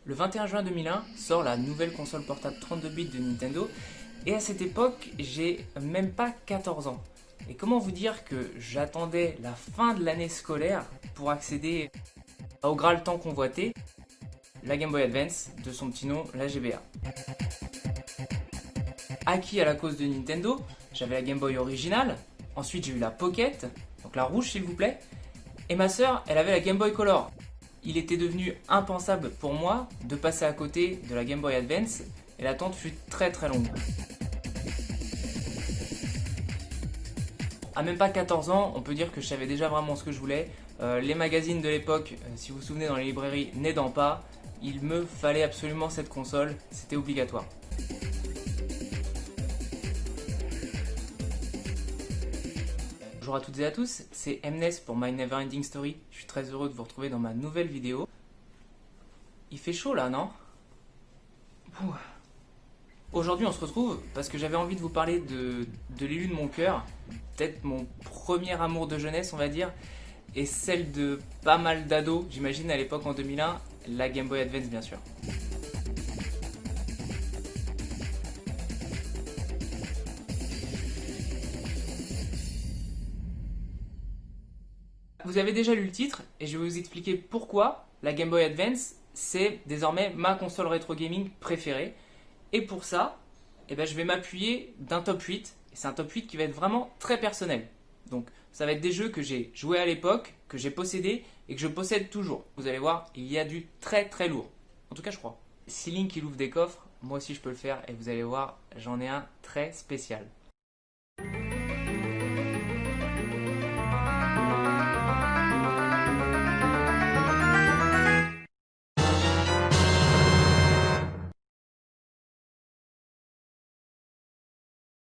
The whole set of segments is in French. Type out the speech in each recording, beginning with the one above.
Le 21 juin 2001 sort la nouvelle console portable 32 bits de Nintendo et à cette époque, j'ai même pas 14 ans. Et comment vous dire que j'attendais la fin de l'année scolaire pour accéder au Graal tant convoité, la Game Boy Advance, de son petit nom, la GBA. Acquis à la cause de Nintendo, j'avais la Game Boy originale, ensuite j'ai eu la Pocket, donc la rouge s'il vous plaît, et ma sœur, elle avait la Game Boy Color. Il était devenu impensable pour moi de passer à côté de la Game Boy Advance et l'attente fut très très longue. À même pas 14 ans, on peut dire que je savais déjà vraiment ce que je voulais. Les magazines de l'époque, si vous vous souvenez dans les librairies, n'aidant pas, il me fallait absolument cette console, c'était obligatoire. Bonjour à toutes et à tous, c'est Mnes pour My Neverending Story. Je suis très heureux de vous retrouver dans ma nouvelle vidéo. Il fait chaud là, non? Aujourd'hui on se retrouve parce que j'avais envie de vous parler de l'élu de mon cœur, peut-être mon premier amour de jeunesse on va dire, et celle de pas mal d'ados, j'imagine à l'époque en 2001, la Game Boy Advance bien sûr. Vous avez déjà lu le titre et je vais vous expliquer pourquoi la Game Boy Advance c'est désormais ma console rétro gaming préférée. Et pour ça, je vais m'appuyer d'un top 8. Et c'est un top 8 qui va être vraiment très personnel. Donc ça va être des jeux que j'ai joués à l'époque, que j'ai possédés et que je possède toujours. Vous allez voir, il y a du très très lourd. En tout cas je crois. Si Link il ouvre des coffres, moi aussi je peux le faire et vous allez voir, j'en ai un très spécial.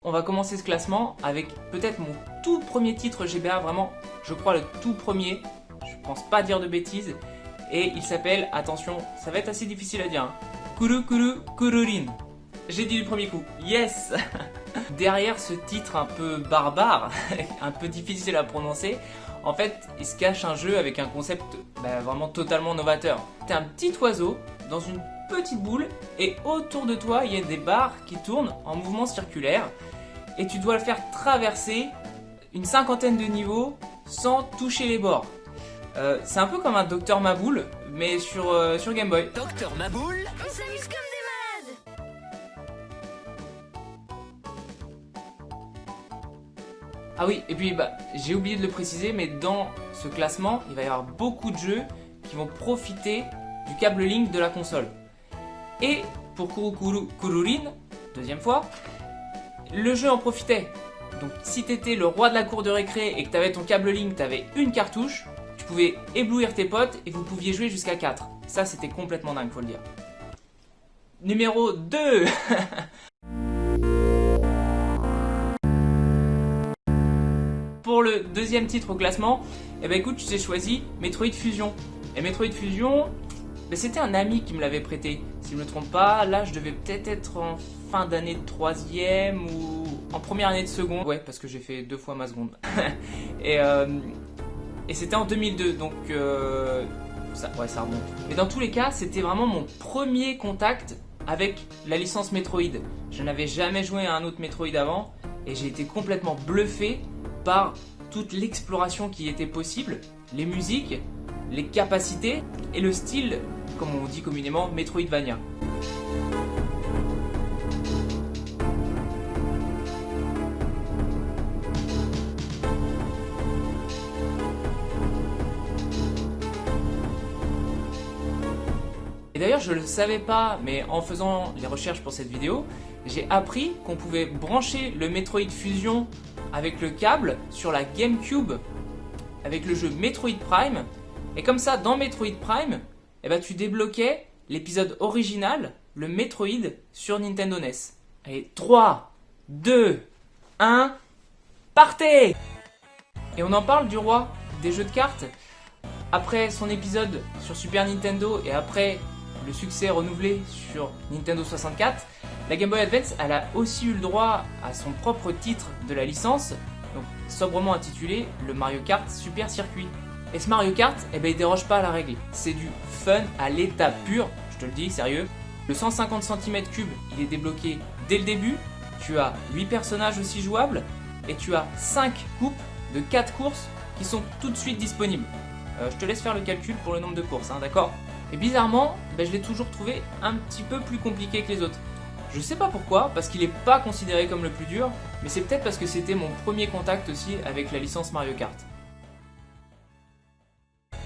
On va commencer ce classement avec peut-être mon tout premier titre GBA, vraiment, je crois le tout premier, je pense pas dire de bêtises, et il s'appelle, attention, ça va être assez difficile à dire, hein, Kuru Kuru Kururin. J'ai dit du premier coup, yes. Derrière ce titre un peu barbare, un peu difficile à prononcer, en fait, il se cache un jeu avec un concept vraiment totalement novateur. T'es un petit oiseau dans une petite boule et autour de toi, il y a des barres qui tournent en mouvement circulaire et tu dois le faire traverser une cinquantaine de niveaux sans toucher les bords. C'est un peu comme un Dr Maboul, mais sur Game Boy. Docteur Maboul, On s'amuse comme des malades. Ah oui, et puis j'ai oublié de le préciser, mais dans ce classement, il va y avoir beaucoup de jeux qui vont profiter du câble Link de la console. Et pour Kuru Kuru Kururin, deuxième fois, le jeu en profitait. Donc si t'étais le roi de la cour de récré et que t'avais ton câble Link, t'avais une cartouche, tu pouvais éblouir tes potes et vous pouviez jouer jusqu'à 4. Ça c'était complètement dingue, faut le dire. Numéro 2. Pour le deuxième titre au classement, écoute, j'ai choisi Metroid Fusion. Et Metroid Fusion, c'était un ami qui me l'avait prêté. Si je me trompe pas, là je devais peut-être être en fin d'année de troisième ou en première année de seconde. Ouais, parce que j'ai fait 2 fois ma seconde. et c'était en 2002, donc ça remonte. Mais dans tous les cas, c'était vraiment mon premier contact avec la licence Metroid. Je n'avais jamais joué à un autre Metroid avant et j'ai été complètement bluffé par toute l'exploration qui était possible, les musiques, les capacités et le style, comme on dit communément, Metroidvania. Et d'ailleurs je le savais pas, mais en faisant les recherches pour cette vidéo, j'ai appris qu'on pouvait brancher le Metroid Fusion avec le câble sur la GameCube avec le jeu Metroid Prime. Et comme ça, dans Metroid Prime, tu débloquais l'épisode original, le Metroid, sur Nintendo NES. Allez, 3, 2, 1, partez! Et on en parle du roi des jeux de cartes. Après son épisode sur Super Nintendo et après le succès renouvelé sur Nintendo 64, la Game Boy Advance elle a aussi eu le droit à son propre titre de la licence, donc sobrement intitulé le Mario Kart Super Circuit. Et ce Mario Kart, il déroge pas à la règle. C'est du fun à l'état pur. Je te le dis, sérieux. Le 150 cm3, il est débloqué dès le début. Tu as 8 personnages aussi jouables. Et tu as 5 coupes de 4 courses qui sont tout de suite disponibles. Je te laisse faire le calcul pour le nombre de courses, hein, d'accord? Et bizarrement, je l'ai toujours trouvé un petit peu plus compliqué que les autres. Je sais pas pourquoi, parce qu'il n'est pas considéré comme le plus dur, mais c'est peut-être parce que c'était mon premier contact aussi avec la licence Mario Kart.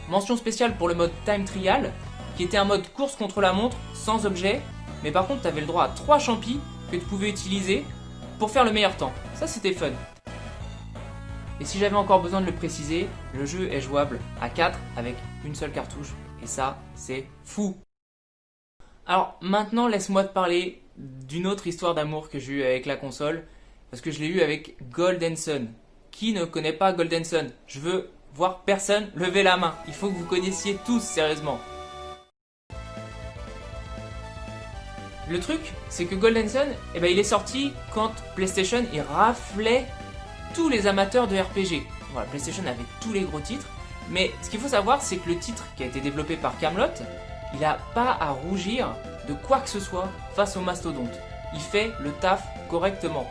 Mention spéciale pour le mode Time Trial, qui était un mode course contre la montre, sans objet, mais par contre tu avais le droit à 3 champis que tu pouvais utiliser pour faire le meilleur temps. Ça c'était fun. Et si j'avais encore besoin de le préciser, le jeu est jouable à 4 avec une seule cartouche, et ça c'est fou. Alors maintenant laisse-moi te parler d'une autre histoire d'amour que j'ai eue avec la console, parce que je l'ai eue avec Golden Sun. Qui ne connaît pas Golden Sun? Je veux voir personne lever la main, il faut que vous connaissiez tous sérieusement. Le truc, c'est que Golden Sun, il est sorti quand PlayStation il raflait tous les amateurs de RPG. Voilà, PlayStation avait tous les gros titres, mais ce qu'il faut savoir, c'est que le titre qui a été développé par Camelot, il n'a pas à rougir de quoi que ce soit face au mastodonte. Il fait le taf correctement.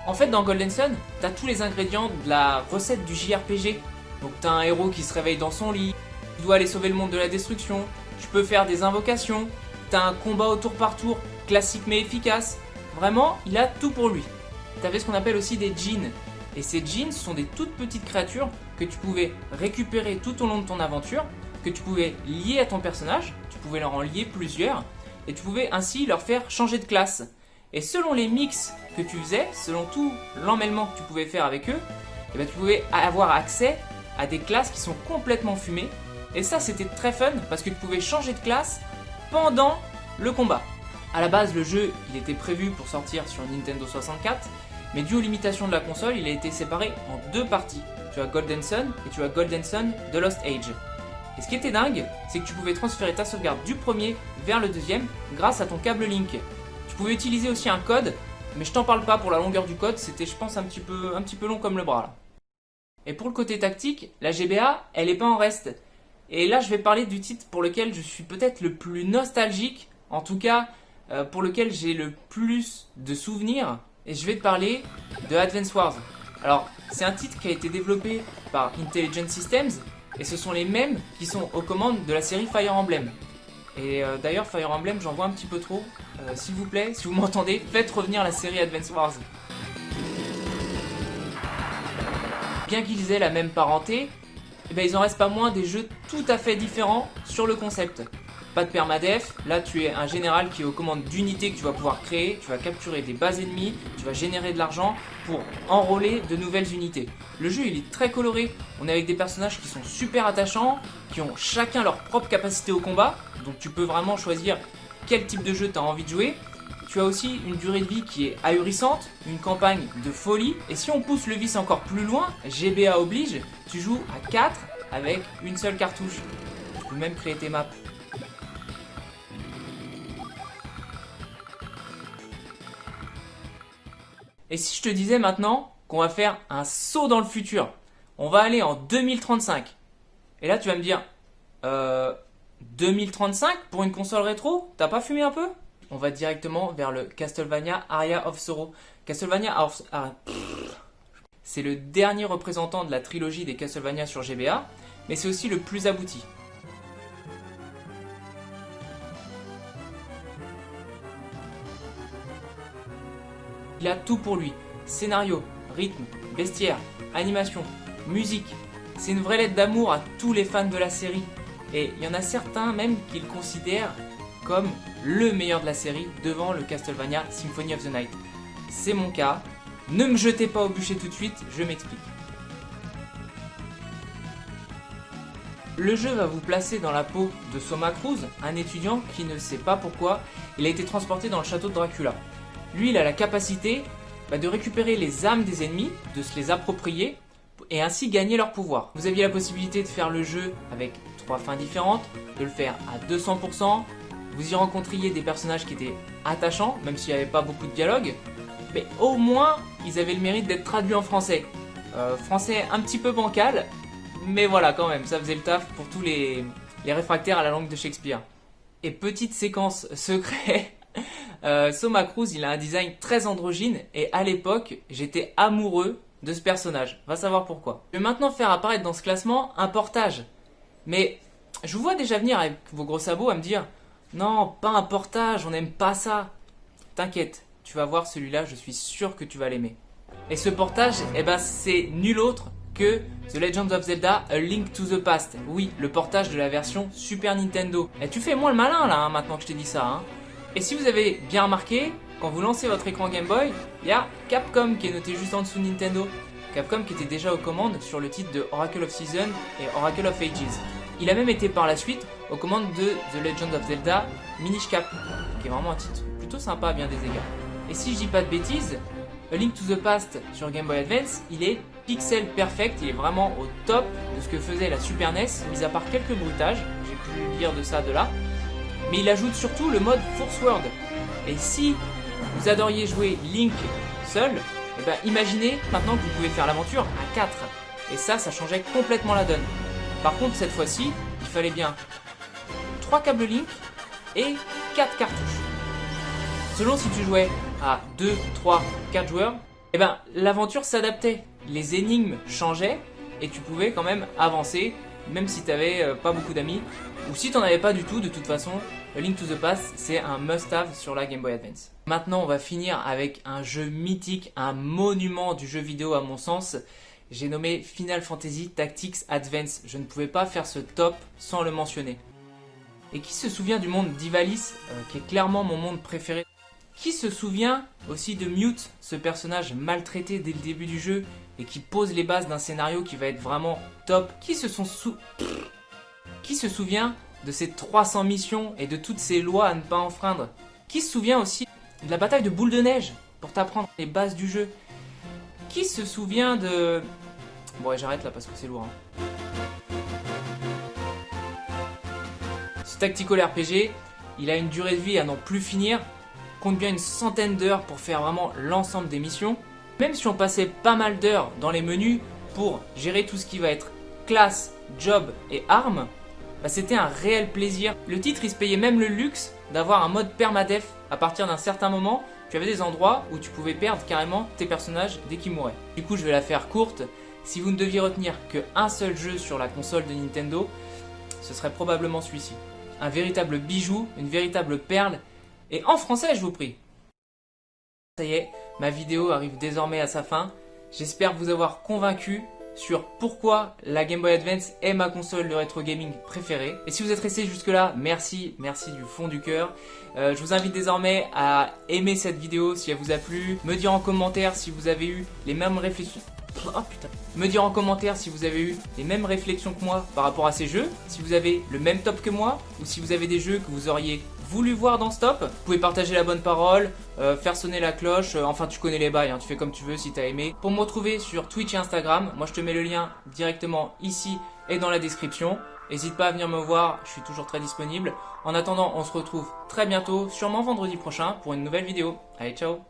En fait, dans Golden Sun, t'as tous les ingrédients de la recette du JRPG. Donc t'as un héros qui se réveille dans son lit, tu dois aller sauver le monde de la destruction, tu peux faire des invocations, t'as un combat au tour par tour, classique mais efficace. Vraiment, il a tout pour lui. T'avais ce qu'on appelle aussi des djinns. Et ces djinns sont des toutes petites créatures que tu pouvais récupérer tout au long de ton aventure, que tu pouvais lier à ton personnage, tu pouvais leur en lier plusieurs, et tu pouvais ainsi leur faire changer de classe. Et selon les mix que tu faisais, selon tout l'emmêlement que tu pouvais faire avec eux, tu pouvais avoir accès à des classes qui sont complètement fumées. Et ça c'était très fun parce que tu pouvais changer de classe pendant le combat. A la base le jeu il était prévu pour sortir sur Nintendo 64, mais dû aux limitations de la console il a été séparé en 2 parties. Tu as Golden Sun et tu as Golden Sun The Lost Age. Et ce qui était dingue, c'est que tu pouvais transférer ta sauvegarde du premier vers le deuxième grâce à ton câble Link. Tu pouvais utiliser aussi un code, mais je t'en parle pas pour la longueur du code, c'était je pense un petit peu long comme le bras là. Et pour le côté tactique, la GBA, elle est pas en reste. Et là je vais parler du titre pour lequel je suis peut-être le plus nostalgique, en tout cas pour lequel j'ai le plus de souvenirs, et je vais te parler de Advance Wars. Alors c'est un titre qui a été développé par Intelligent Systems, et ce sont les mêmes qui sont aux commandes de la série Fire Emblem. Et d'ailleurs Fire Emblem j'en vois un petit peu trop, s'il vous plaît, si vous m'entendez, faites revenir la série Advance Wars. Bien qu'ils aient la même parenté, ils en restent pas moins des jeux tout à fait différents sur le concept. Pas de permadef, là tu es un général qui est aux commandes d'unités que tu vas pouvoir créer, tu vas capturer des bases ennemies, tu vas générer de l'argent pour enrôler de nouvelles unités. Le jeu il est très coloré, on est avec des personnages qui sont super attachants, qui ont chacun leur propre capacité au combat, donc tu peux vraiment choisir quel type de jeu tu as envie de jouer. Tu as aussi une durée de vie qui est ahurissante, une campagne de folie, et si on pousse le vice encore plus loin, GBA oblige, tu joues à 4 avec une seule cartouche. Tu peux même créer tes maps. Et si je te disais maintenant qu'on va faire un saut dans le futur, on va aller en 2035. Et là tu vas me dire, 2035 pour une console rétro? T'as pas fumé un peu? On va directement vers le Castlevania Aria of Sorrow. C'est le dernier représentant de la trilogie des Castlevania sur GBA, mais c'est aussi le plus abouti. Il a tout pour lui. Scénario, rythme, bestiaire, animation, musique. C'est une vraie lettre d'amour à tous les fans de la série. Et il y en a certains même qui le considèrent comme le meilleur de la série devant le Castlevania Symphony of the Night. C'est mon cas. Ne me jetez pas au bûcher tout de suite, je m'explique. Le jeu va vous placer dans la peau de Soma Cruz, un étudiant qui ne sait pas pourquoi il a été transporté dans le château de Dracula. Lui, il a la capacité de récupérer les âmes des ennemis, de se les approprier et ainsi gagner leur pouvoir. Vous aviez la possibilité de faire le jeu avec 3 fins différentes, de le faire à 200%. Vous y rencontriez des personnages qui étaient attachants, même s'il n'y avait pas beaucoup de dialogue. Mais au moins, ils avaient le mérite d'être traduits en français. Français un petit peu bancal, mais voilà quand même, ça faisait le taf pour tous les réfractaires à la langue de Shakespeare. Et petite séquence secret, Soma Cruz, il a un design très androgyne et à l'époque, j'étais amoureux de ce personnage. Va savoir pourquoi. Je vais maintenant faire apparaître dans ce classement un portage. Mais je vous vois déjà venir avec vos gros sabots à me dire « Non, pas un portage, on n'aime pas ça !» T'inquiète, tu vas voir celui-là, je suis sûr que tu vas l'aimer. Et ce portage, eh ben, c'est nul autre que The Legend of Zelda A Link to the Past. Oui, le portage de la version Super Nintendo. Et tu fais moins le malin là, hein, maintenant que je t'ai dit ça. Hein. Et si vous avez bien remarqué, quand vous lancez votre écran Game Boy, il y a Capcom qui est noté juste en dessous de Nintendo. Capcom qui était déjà aux commandes sur le titre de Oracle of Seasons et Oracle of Ages. Il a même été par la suite aux commandes de The Legend of Zelda Minish Cap, qui est vraiment un titre plutôt sympa à bien des égards. Et si je dis pas de bêtises, A Link to the Past sur Game Boy Advance, il est pixel perfect, il est vraiment au top de ce que faisait la Super NES, mis à part quelques bruitages, j'ai pu lire de ça, de là. Mais il ajoute surtout le mode Force World. Et si vous adoriez jouer Link seul, eh ben imaginez maintenant que vous pouvez faire l'aventure à 4. Et ça changeait complètement la donne. Par contre, cette fois-ci, il fallait bien 3 câbles Link et 4 cartouches. Selon si tu jouais à 2, 3, 4 joueurs, eh ben, l'aventure s'adaptait. Les énigmes changeaient et tu pouvais quand même avancer, même si tu n'avais pas beaucoup d'amis. Ou si tu n'en avais pas du tout, de toute façon, A Link to the Past, c'est un must-have sur la Game Boy Advance. Maintenant, on va finir avec un jeu mythique, un monument du jeu vidéo à mon sens. J'ai nommé Final Fantasy Tactics Advance. Je ne pouvais pas faire ce top sans le mentionner. Et qui se souvient du monde d'Ivalice, qui est clairement mon monde préféré? Qui se souvient aussi de Mute, ce personnage maltraité dès le début du jeu et qui pose les bases d'un scénario qui va être vraiment top? Qui se souvient de ces 300 missions et de toutes ces lois à ne pas enfreindre? Qui se souvient aussi de la bataille de Boule de Neige pour t'apprendre les bases du jeu? Qui se souvient de... Bon, ouais, j'arrête là parce que c'est lourd. Hein. Ce tactical RPG, il a une durée de vie à n'en plus finir. Compte bien une centaine d'heures pour faire vraiment l'ensemble des missions. Même si on passait pas mal d'heures dans les menus pour gérer tout ce qui va être classe, job et armes, bah c'était un réel plaisir. Le titre il se payait même le luxe d'avoir un mode permadef. À partir d'un certain moment, tu avais des endroits où tu pouvais perdre carrément tes personnages dès qu'ils mouraient. Du coup je vais la faire courte. Si vous ne deviez retenir qu'un seul jeu sur la console de Nintendo, ce serait probablement celui-ci. Un véritable bijou, une véritable perle. Et en français, je vous prie. Ça y est, ma vidéo arrive désormais à sa fin. J'espère vous avoir convaincu sur pourquoi la Game Boy Advance est ma console de rétro gaming préférée. Et si vous êtes resté jusque là, merci du fond du cœur. Je vous invite désormais à aimer cette vidéo si elle vous a plu, me dire en commentaire si vous avez eu les mêmes réflexions. Oh putain. Me dire en commentaire si vous avez eu les mêmes réflexions que moi par rapport à ces jeux, si vous avez le même top que moi, ou si vous avez des jeux que vous auriez voulu voir dans ce top. Vous pouvez partager la bonne parole, faire sonner la cloche, enfin tu connais les bails, hein, tu fais comme tu veux si t'as aimé. Pour me retrouver sur Twitch et Instagram, moi je te mets le lien directement ici et dans la description. N'hésite pas à venir me voir, je suis toujours très disponible. En attendant, on se retrouve très bientôt, sûrement vendredi prochain, pour une nouvelle vidéo. Allez, ciao!